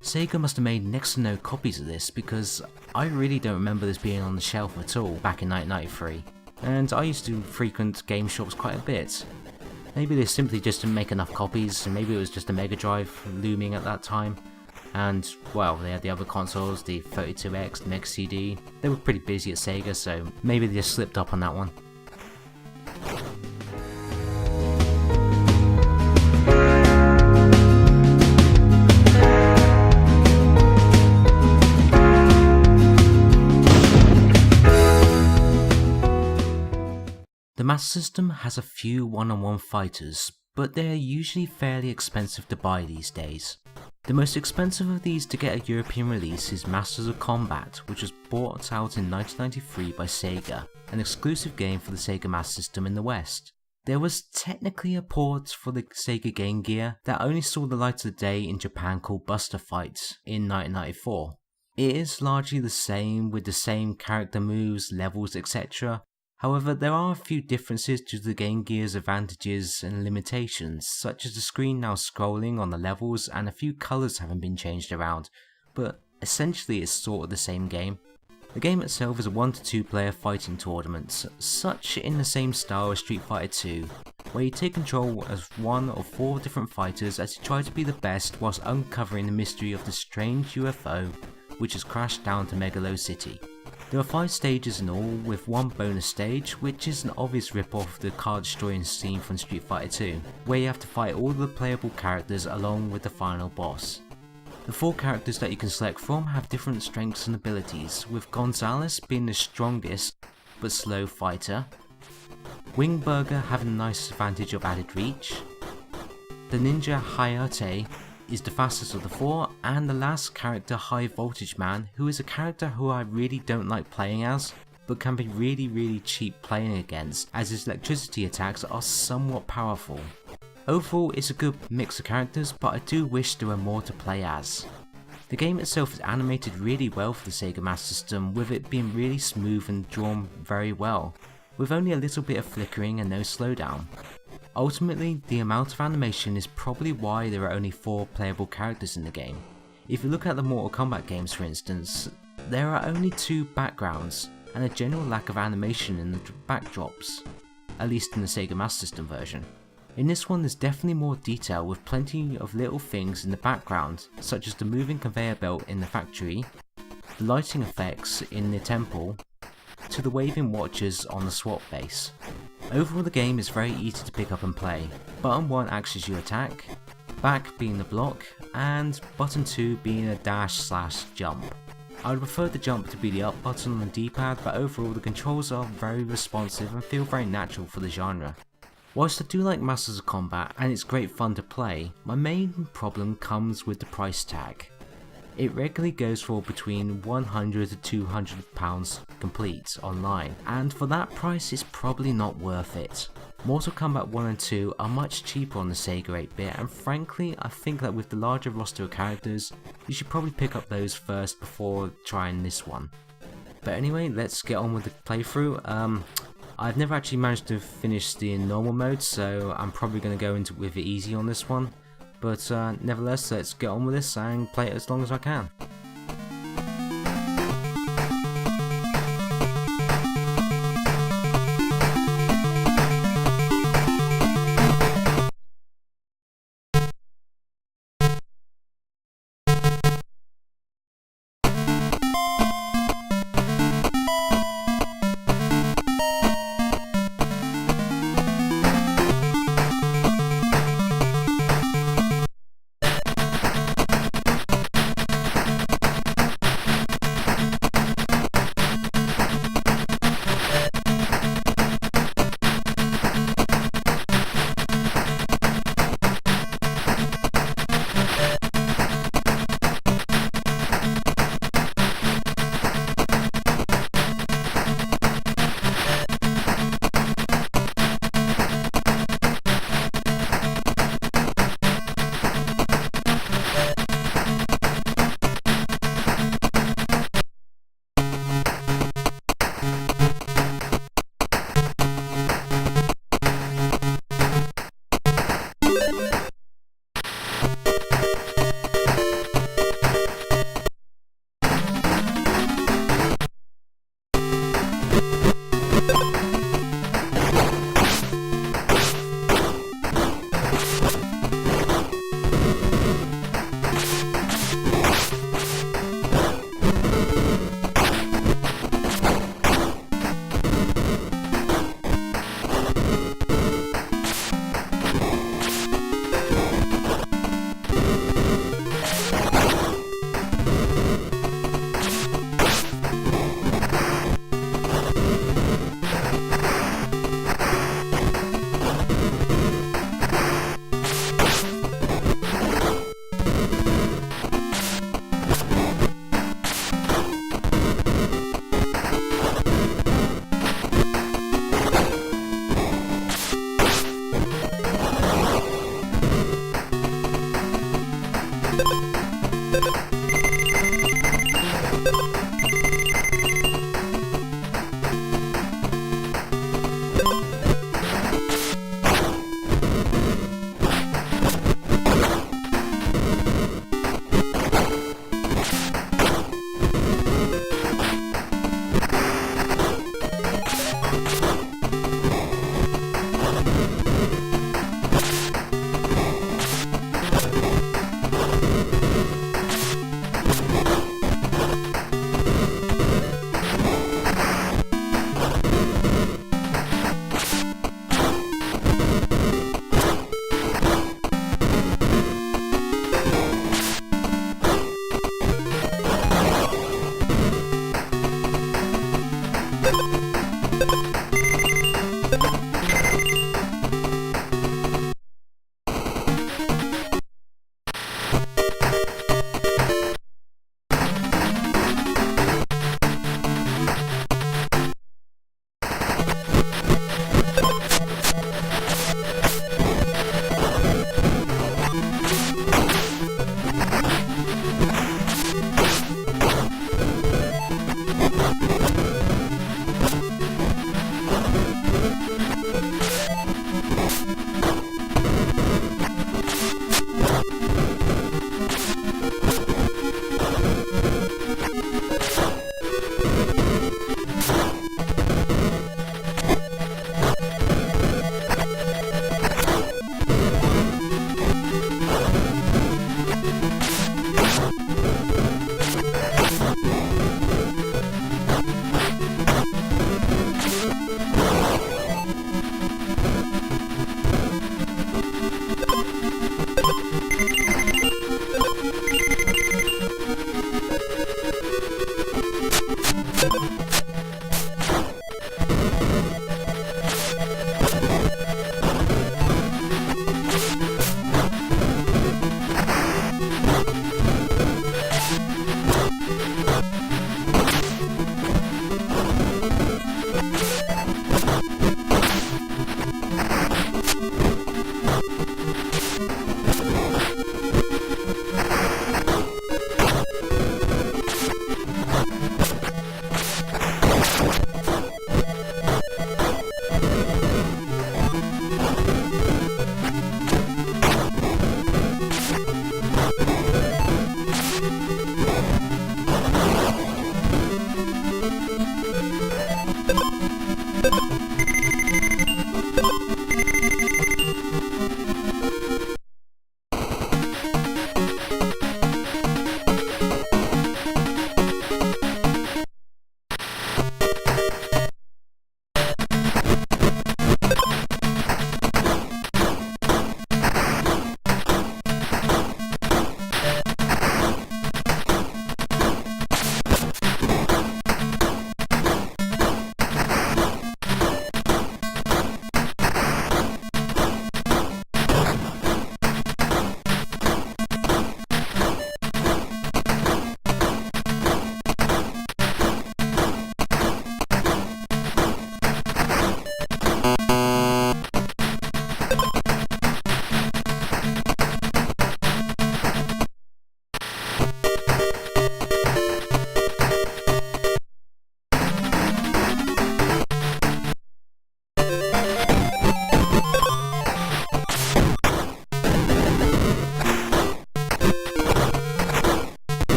Sega must have made next to no copies of this because I really don't remember this being on the shelf at all back in 1993, and I used to frequent game shops quite a bit. Maybe they simply just didn't make enough copies, and maybe it was just a Mega Drive looming at that time, and well, they had the other consoles, the 32X, the Mega CD. They were pretty busy at Sega, so maybe they just slipped up on that one. The Master System has a few one-on-one fighters, but they are usually fairly expensive to buy these days. The most expensive of these to get a European release is Masters of Combat, which was brought out in 1993 by Sega, an exclusive game for the Sega Master System in the West. There was technically a port for the Sega Game Gear that only saw the light of day in Japan called Buster Fight in 1994. It is largely the same with the same character moves, levels, etc. However, there are a few differences due to the Game Gear's advantages and limitations, such as the screen now scrolling on the levels and a few colours having been changed around, but essentially it's sort of the same game. The game itself is a 1 to 2 player fighting tournament, such in the same style as Street Fighter 2, where you take control as one of 4 different fighters as you try to be the best whilst uncovering the mystery of the strange UFO which has crashed down to Megalo City. There are 5 stages in all, with one bonus stage, which is an obvious rip-off of the car destroying scene from Street Fighter 2, where you have to fight all the playable characters along with the final boss. The 4 characters that you can select from have different strengths and abilities, with Gonzalez being the strongest but slow fighter, Wingburger having a nice advantage of added reach, the ninja Hayate is the fastest of the 4, and the last character, High Voltage Man, who is a character who I really don't like playing as, but can be really cheap playing against, as his electricity attacks are somewhat powerful. Overall, it's a good mix of characters, but I do wish there were more to play as. The game itself is animated really well for the Sega Master System, with it being really smooth and drawn very well, with only a little bit of flickering and no slowdown. Ultimately, the amount of animation is probably why there are only 4 playable characters in the game. If you look at the Mortal Kombat games for instance, there are only 2 backgrounds and a general lack of animation in the backdrops, at least in the Sega Master System version. In this one there's definitely more detail with plenty of little things in the background, such as the moving conveyor belt in the factory, the lighting effects in the temple, to the waving watchers on the SWAT base. Overall the game is very easy to pick up and play. Button 1 acts as you attack, back being the block, and button 2 being a dash/jump. I would prefer the jump to be the up button on the D-pad, but overall the controls are very responsive and feel very natural for the genre. Whilst I do like Masters of Combat and it's great fun to play, my main problem comes with the price tag. It regularly goes for between £100 to £200 complete online, and for that price it's probably not worth it. Mortal Kombat 1 and 2 are much cheaper on the Sega 8-bit, and frankly I think that with the larger roster of characters, you should probably pick up those first before trying this one. But anyway, let's get on with the playthrough. I've never actually managed to finish the normal mode, so I'm probably going to go into with it easy on this one. But nevertheless, let's get on with this and play it as long as I can.